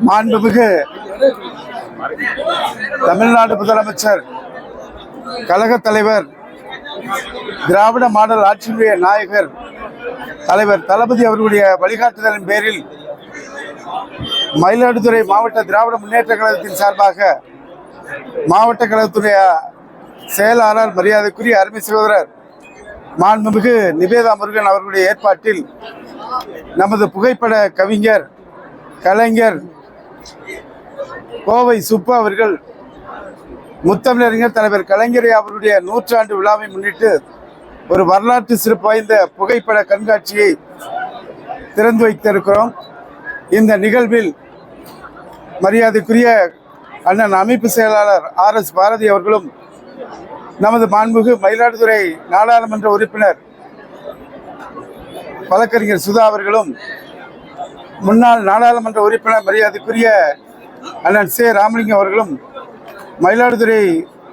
மாண்புமிகு தமிழ்நாடு முதலமைச்சர், கழக தலைவர், திராவிட மாடல் ஆட்சியுடைய நாயகர் தலைவர் தளபதி அவர்களுடைய வழிகாட்டுதலின் பேரில் மயிலாடுதுறை மாவட்ட திராவிட முன்னேற்ற கழகத்தின் சார்பாக மாவட்ட கழகத்துடைய செயலாளர் மரியாதைக்குரிய அருமை சகோதரர் மாண்புமிகு நிவேதா முருகன் அவர்களுடைய ஏற்பாட்டில் நமது புகைப்பட கவிஞர், கலைஞர் கோவை சுப்பு அவர்கள் முத்தமிழறிஞர் தலைவர் கலைஞரை அவருடைய 100 விழாவை முன்னிட்டு ஒரு வரலாற்று சிறப்பு வாய்ந்த புகைப்பட கண்காட்சியை திறந்து வைத்திருக்கிறோம். இந்த நிகழ்வில் மரியாதைக்குரிய அண்ணன் அமைப்பு செயலாளர் RS பாரதி அவர்களும், நமது மாண்புமிகு மயிலாடுதுறை நாடாளுமன்ற உறுப்பினர் வழக்கறிஞர் சுதா அவர்களும், முன்னாள் நாடாளுமன்ற உறுப்பினர் மரியாதைக்குரிய அண்ணன் சே ராமலிங்கம் அவர்களும், மயிலாடுதுறை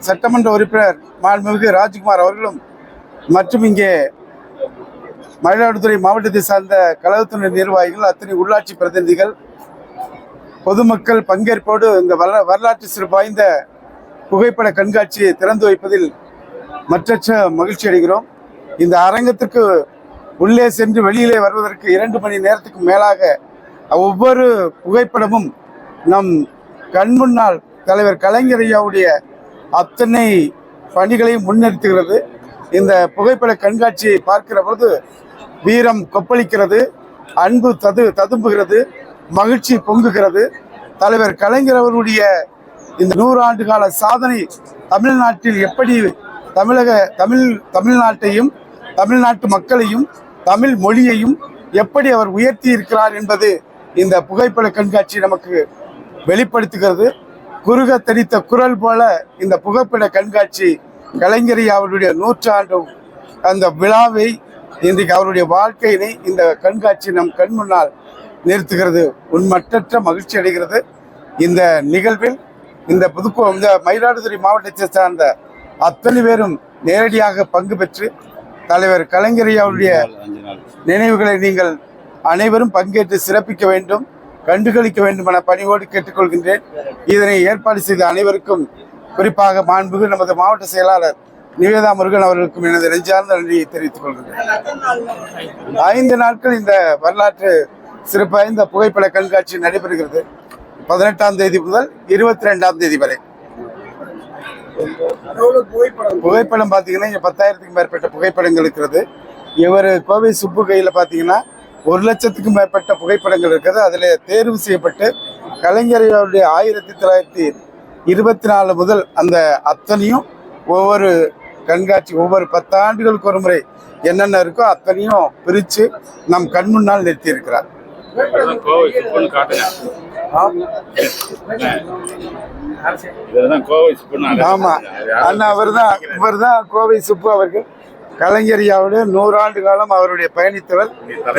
சட்டமன்ற உறுப்பினர் மாண்புமிகு ராஜ்குமார் அவர்களும் மற்றும் இங்கே மயிலாடுதுறை மாவட்டத்தை சார்ந்த கழகத்தினுடைய நிர்வாகிகள், அத்தனை உள்ளாட்சி பிரதிநிதிகள், பொதுமக்கள் பங்கேற்போடு இந்த வரலாற்று சிறப்பு வாய்ந்த புகைப்பட கண்காட்சியை திறந்து வைப்பதில் மற்றற்ற மகிழ்ச்சி அடைகிறோம். இந்த அரங்கத்திற்கு உள்ளே சென்று வெளியிலே வருவதற்கு 2 மணி நேரத்துக்கு மேலாக ஒவ்வொரு புகைப்படமும் நம் கண்முன்னால் தலைவர் கலைஞர் ஐயாவுடைய அத்தனை பணிகளையும் முன்னிறுத்துகிறது. இந்த புகைப்பட கண்காட்சியை பார்க்கிற பொழுது வீரம் கொப்பளிக்கிறது, அன்பு ததும்புகிறது, மகிழ்ச்சி பொங்குகிறது. தலைவர் கலைஞர் அவருடைய இந்த 100 ஆண்டு கால சாதனை தமிழ்நாட்டில் எப்படி தமிழ்நாட்டையும் தமிழ்நாட்டு மக்களையும் தமிழ் மொழியையும் எப்படி அவர் உயர்த்தி இருக்கிறார் என்பது இந்த புகைப்பட கண்காட்சி நமக்கு வெளிப்படுத்துகிறது. குறுக தரித்த குரல் போல இந்த புகைப்பட கண்காட்சி கலைஞர் அவருடைய 100 ஆண்டு அந்த விழாவை, இன்றைக்கு அவருடைய வாழ்க்கையினை இந்த கண்காட்சி நம் கண் முன்னால் நிறுத்துகிறது. உண்மற்ற மகிழ்ச்சி அடைகிறது. இந்த நிகழ்வில் இந்த மயிலாடுதுறை மாவட்டத்தை சார்ந்த அத்தனை பேரும் நேரடியாக பங்கு பெற்று தலைவர் கலைஞர் அவருடைய நினைவுகளை நீங்கள் அனைவரும் பங்கேற்று சிறப்பிக்க வேண்டும், கண்டுகளிக்க வேண்டும் என பணிவோடு கேட்டுக்கொள்கின்றேன். இதனை ஏற்பாடு செய்த அனைவருக்கும், குறிப்பாக மாண்புமிகு நமது மாவட்ட செயலாளர் நிவேதா முருகன் அவர்களுக்கும் எனது நெஞ்சார்ந்த நன்றியை தெரிவித்துக் கொள்கின்றேன். 5 நாட்கள் இந்த வரலாற்று சிறப்பு வாய்ந்த புகைப்பட கண்காட்சி நடைபெறுகிறது. 18ஆம் தேதி முதல் 22ஆம் தேதி வரை. புகைப்படம் பார்த்தீங்கன்னா இங்கே 10,000க்கும் மேற்பட்ட புகைப்படங்கள் இருக்கிறது. இவர் கோவை சுப்பு கையில் பார்த்தீங்கன்னா 1 லட்சத்துக்கும் மேற்பட்ட புகைப்படங்கள் இருக்கிறது. அதில் தேர்வு செய்யப்பட்டு கலைஞர்களுடைய 1924 முதல் அந்த அத்தனையும் ஒவ்வொரு கண்காட்சி ஒவ்வொரு 10 ஆண்டுகளுக்கு ஒரு முறை என்னென்ன இருக்கோ அத்தனையும் பிரித்து நம் கண் முன்னால் நிறுத்தி இருக்கிறார். ஆமா அண்ணா, இவர் தான் கோவை சுப்பு அவர்கள். கலைஞரியாவுடைய 100 ஆண்டு காலம் அவருடைய பயணித்தவர்.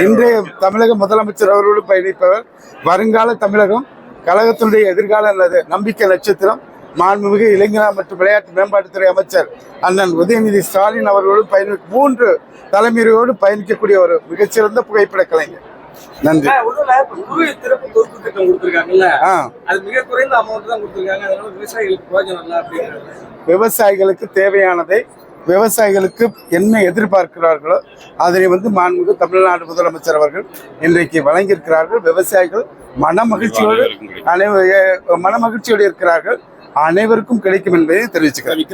இன்றைய தமிழக முதலமைச்சர் அவரோடு பயணிப்பவர். வருங்கால தமிழகம், கழகத்தினுடைய எதிர்கால நம்பிக்கை நட்சத்திரம் மாண்புமிகு இளைஞர் மற்றும் விளையாட்டு மேம்பாட்டுத்துறை அமைச்சர் அண்ணன் உதயநிதி ஸ்டாலின் அவர்களோடு 3 தலைமுறையோடு பயணிக்கக்கூடிய ஒரு மிகச்சிறந்த புகைப்பட கலைஞர். நன்றி. விவசாயிகளுக்கு தேவையானதை, விவசாயிகளுக்கு என்ன எதிர்பார்க்கிறார்களோ அதனை மாண்புமிகு தமிழ்நாடு முதலமைச்சர் அவர்கள் இன்றைக்கு வழங்கியிருக்கிறார்கள். விவசாயிகள் மனமகிழ்ச்சியோடு இருக்கிறார்கள். அனைவருக்கும் கிடைக்கும் என்பதை தெரிவிச்சுக்கிறேன்.